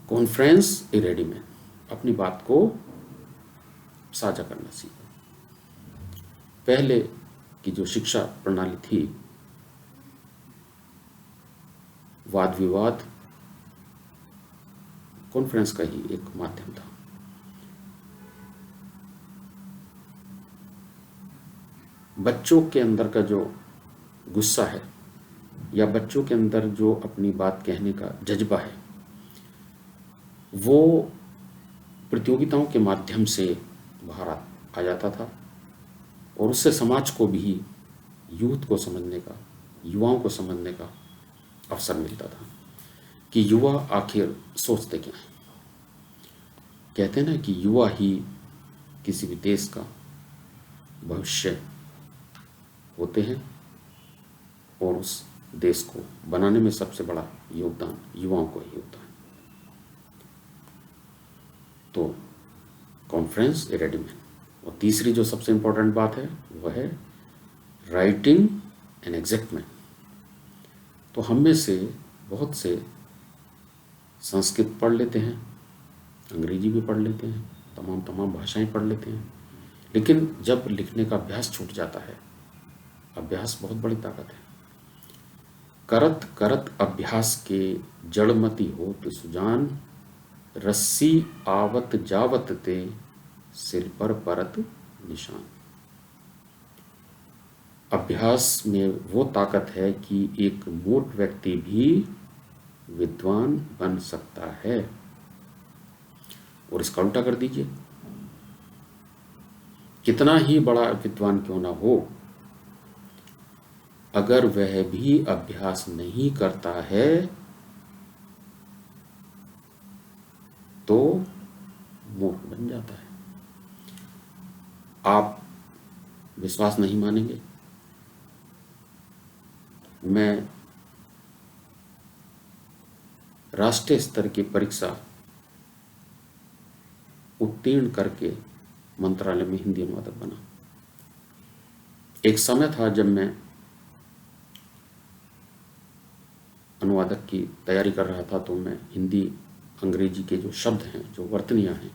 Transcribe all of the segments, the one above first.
Conference ready में अपनी बात को साझा करना सीखो। पहले की जो शिक्षा प्रणाली थी, वाद विवाद कॉन्फ्रेंस का ही एक माध्यम था। बच्चों के अंदर का जो गुस्सा है या बच्चों के अंदर जो अपनी बात कहने का जज्बा है, वो प्रतियोगिताओं के माध्यम से बाहर आ जाता था और उससे समाज को भी, यूथ को समझने का, युवाओं को समझने का अवसर मिलता था कि युवा आखिर सोचते क्या हैं। कहते हैं ना कि युवा ही किसी भी देश का भविष्य होते हैं और उस देश को बनाने में सबसे बड़ा योगदान युवाओं को ही होता है। तो कॉन्फ्रेंस रेडी में, और तीसरी जो सबसे इम्पोर्टेंट बात है वह है राइटिंग एंड एग्जैक्टमेंट। तो हम में से बहुत से संस्कृत पढ़ लेते हैं, अंग्रेजी भी पढ़ लेते हैं, तमाम भाषाएं पढ़ लेते हैं, लेकिन जब लिखने का अभ्यास छूट जाता है, अभ्यास बहुत बड़ी ताकत है। करत करत अभ्यास के जड़मति होत सुजान, रस्सी आवत जावत ते सिर पर परत निशान। अभ्यास में वो ताकत है कि एक मूर्ख व्यक्ति भी विद्वान बन सकता है। और इसका उल्टा कर दीजिए, कितना ही बड़ा विद्वान क्यों ना हो, अगर वह भी अभ्यास नहीं करता है तो मूर्ख बन जाता है। आप विश्वास नहीं मानेंगे, मैं राष्ट्रीय स्तर की परीक्षा उत्तीर्ण करके मंत्रालय में हिंदी अनुवादक बना। एक समय था जब मैं अनुवादक की तैयारी कर रहा था, तो मैं हिंदी अंग्रेजी के जो शब्द हैं, जो वर्तनियाँ हैं,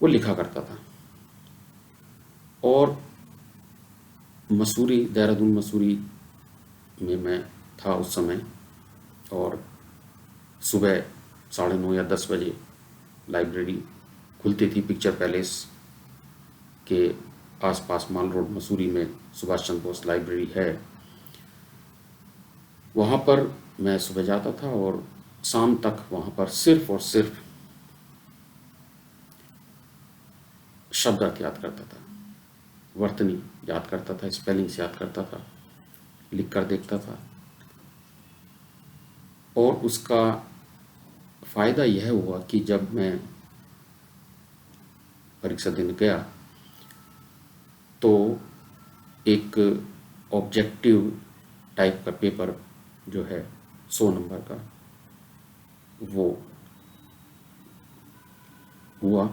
वो लिखा करता था। और मसूरी, देहरादून मसूरी में मैं था उस समय, और सुबह 9:30 या 10 बजे लाइब्रेरी खुलती थी। पिक्चर पैलेस के आसपास माल रोड मसूरी में सुभाष चंद्र बोस लाइब्रेरी है, वहाँ पर मैं सुबह जाता था और शाम तक वहाँ पर सिर्फ और सिर्फ शब्दार्थ याद करता था, वर्तनी याद करता था, स्पेलिंग्स याद करता था, लिख कर देखता था। और उसका फ़ायदा यह हुआ कि जब मैं परीक्षा देने गया तो एक ऑब्जेक्टिव टाइप का पेपर जो है 100 नंबर का, वो हुआ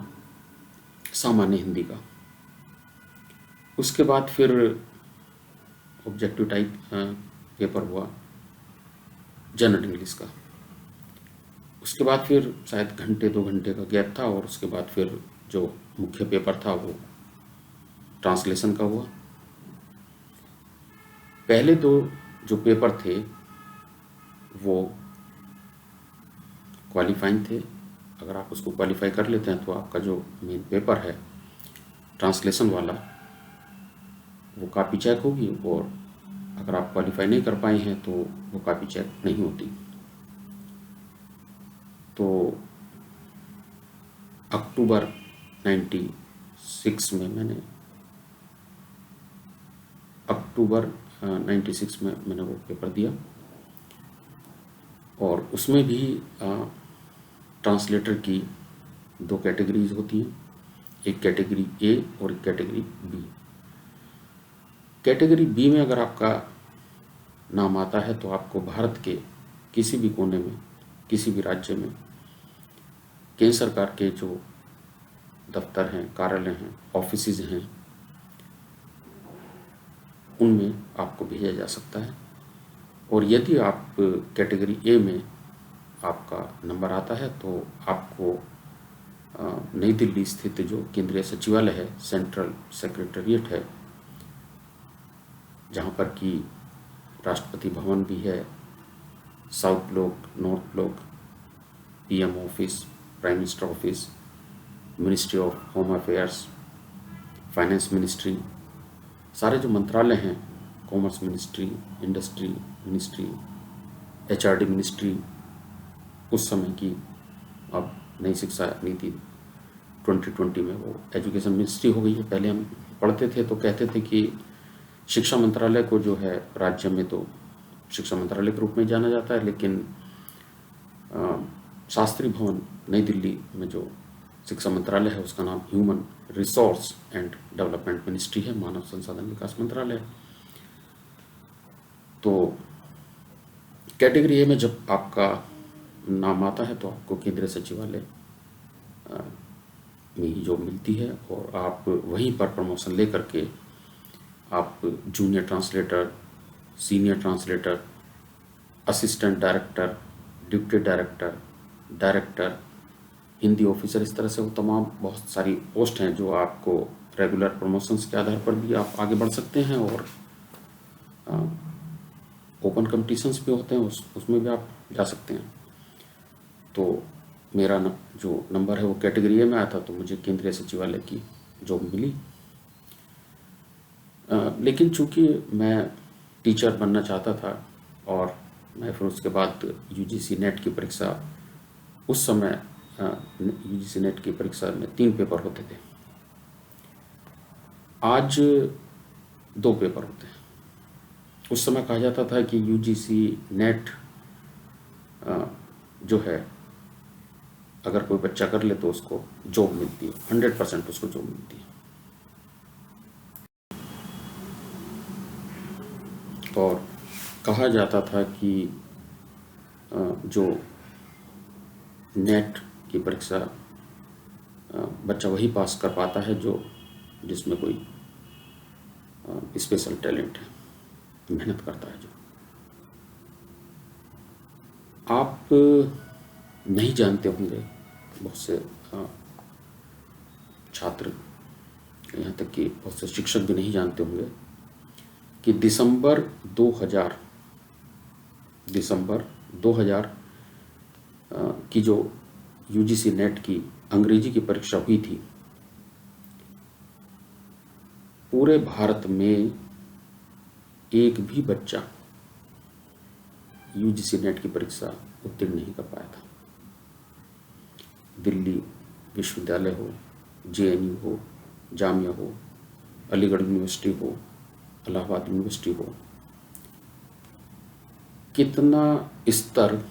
सामान्य हिंदी का। उसके बाद फिर ऑब्जेक्टिव टाइप पेपर हुआ जनरल इंग्लिश का। उसके बाद फिर शायद घंटे 2 घंटे का गैप था, और उसके बाद फिर जो मुख्य पेपर था वो ट्रांसलेशन का हुआ। पहले 2 जो पेपर थे वो क्वालिफाइंग थे। अगर आप उसको क्वालिफाई कर लेते हैं तो आपका जो मेन पेपर है ट्रांसलेशन वाला, वो कॉपी चेक होगी, और अगर आप क्वालिफाई नहीं कर पाए हैं तो वो कॉपी चेक नहीं होती। तो अक्टूबर 96 में मैंने वो पेपर दिया, और उसमें भी ट्रांसलेटर की 2 कैटेगरीज होती हैं, एक कैटेगरी ए और एक कैटेगरी बी। कैटेगरी बी में अगर आपका नाम आता है तो आपको भारत के किसी भी कोने में, किसी भी राज्य में, केंद्र सरकार के जो दफ्तर हैं, कार्यालय हैं, ऑफिसेज हैं, उनमें आपको भेजा जा सकता है। और यदि आप कैटेगरी ए में आपका नंबर आता है तो आपको नई दिल्ली स्थित जो केंद्रीय सचिवालय है, सेंट्रल सेक्रेटेरिएट है, जहाँ पर कि राष्ट्रपति भवन भी है, south block, north block, PM office, prime minister office, ministry of home affairs, finance ministry, सारे जो मंत्रालय हैं, commerce ministry, industry ministry, HRD ministry, उस समय की, अब नई शिक्षा नीति 2020 में वो एजुकेशन मिनिस्ट्री हो गई है। पहले हम पढ़ते थे तो कहते थे कि शिक्षा मंत्रालय को जो है राज्य में तो शिक्षा मंत्रालय के रूप में जाना जाता है, लेकिन शास्त्री भवन नई दिल्ली में जो शिक्षा मंत्रालय है उसका नाम human resource and development ministry है, मानव संसाधन विकास मंत्रालय। तो कैटेगरी ए में जब आपका नाम आता है तो आपको केंद्रीय सचिवालय में ही जॉब मिलती है और आप वहीं पर प्रमोशन लेकर के आप junior translator, senior translator, assistant director, deputy director, director, Hindi officer, इस तरह से वो तमाम बहुत सारी पोस्ट हैं जो आपको रेगुलर प्रमोशंस के आधार पर भी आप आगे बढ़ सकते हैं और ओपन कंपटीशंस भी होते हैं, उसमें भी आप जा सकते हैं। तो मेरा जो नंबर है वो कैटेगरी ए में आया था तो मुझे केंद्रीय सचिवालय की जॉब मिली। लेकिन चूंकि मैं टीचर बनना चाहता था और मैं फिर उसके बाद यूजीसी नेट की परीक्षा, उस समय यूजीसी नेट की परीक्षा में 3 पेपर होते थे, आज 2 पेपर होते हैं। उस समय कहा जाता था कि यूजीसी नेट जो है अगर कोई बच्चा कर ले तो उसको जॉब मिलती है, 100% उसको जॉब मिलती है। और कहा जाता था कि जो नेट की परीक्षा बच्चा वही पास कर पाता है जो जिसमें कोई स्पेशल टैलेंट है, मेहनत करता है जो। आप नहीं जानते होंगे, बहुत से छात्र, यहाँ तक कि बहुत से शिक्षक भी नहीं जानते होंगे कि दिसंबर 2000 की जो यूजीसी नेट की अंग्रेजी की परीक्षा हुई थी, पूरे भारत में एक भी बच्चा यूजीसी नेट की परीक्षा उत्तीर्ण नहीं कर पाया था। दिल्ली विश्वविद्यालय हो, जेएनयू हो, जामिया हो, अलीगढ़ यूनिवर्सिटी हो, इलाहाबाद यूनिवर्सिटी हो, कितना स्तर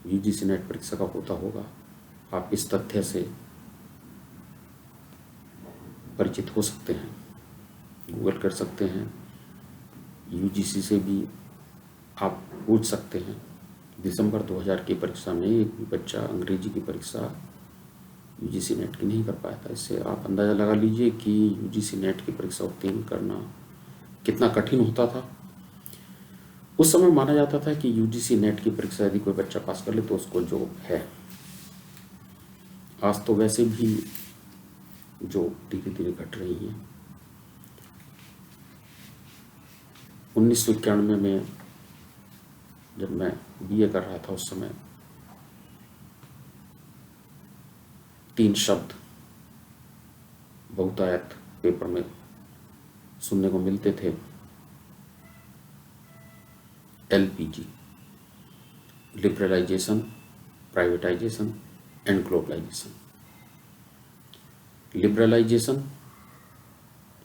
यूजीसी नेट परीक्षा का होता होगा, आप इस तथ्य से परिचित हो सकते हैं, गूगल कर सकते हैं, यूजीसी से भी आप पूछ सकते हैं। दिसंबर 2000 की परीक्षा में एक भी बच्चा अंग्रेजी की परीक्षा यूजीसी नेट की नहीं कर पाया था। इससे आप अंदाज़ा लगा लीजिए कि यूजीसी नेट की परीक्षा उत्तीर्ण करना कितना कठिन होता था। उस समय माना जाता था कि यूजीसी नेट की परीक्षा यदि कोई बच्चा पास कर ले तो उसको जॉब है। आज तो वैसे भी जो धीरे धीरे घट रही हैं। 1991 में जब मैं बीए कर रहा था, उस समय 3 शब्द बहुतायत पेपर में सुनने को मिलते थे, LPG, liberalisation, privatisation and globalisation. Liberalisation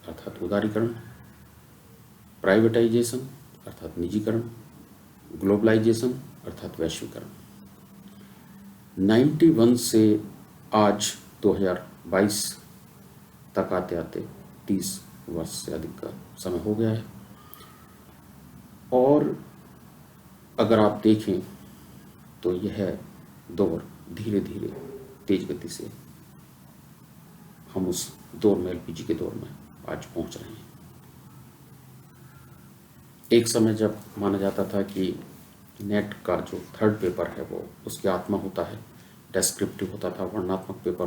अर्थात उदारीकरण, प्राइवेटाइजेशन अर्थात निजीकरण, ग्लोबलाइजेशन अर्थात वैश्वीकरण। 91 से आज 2022 तक आते आते 30 वर्ष से अधिक का समय हो गया है। और अगर आप देखें तो यह दौर धीरे धीरे तेज गति से हम उस दौर में, एलपीजी के दौर में आज पहुंच रहे हैं। एक समय जब माना जाता था कि नेट का जो थर्ड पेपर है वो उसकी आत्मा होता है, डेस्क्रिप्टिव होता था, वर्णनात्मक पेपर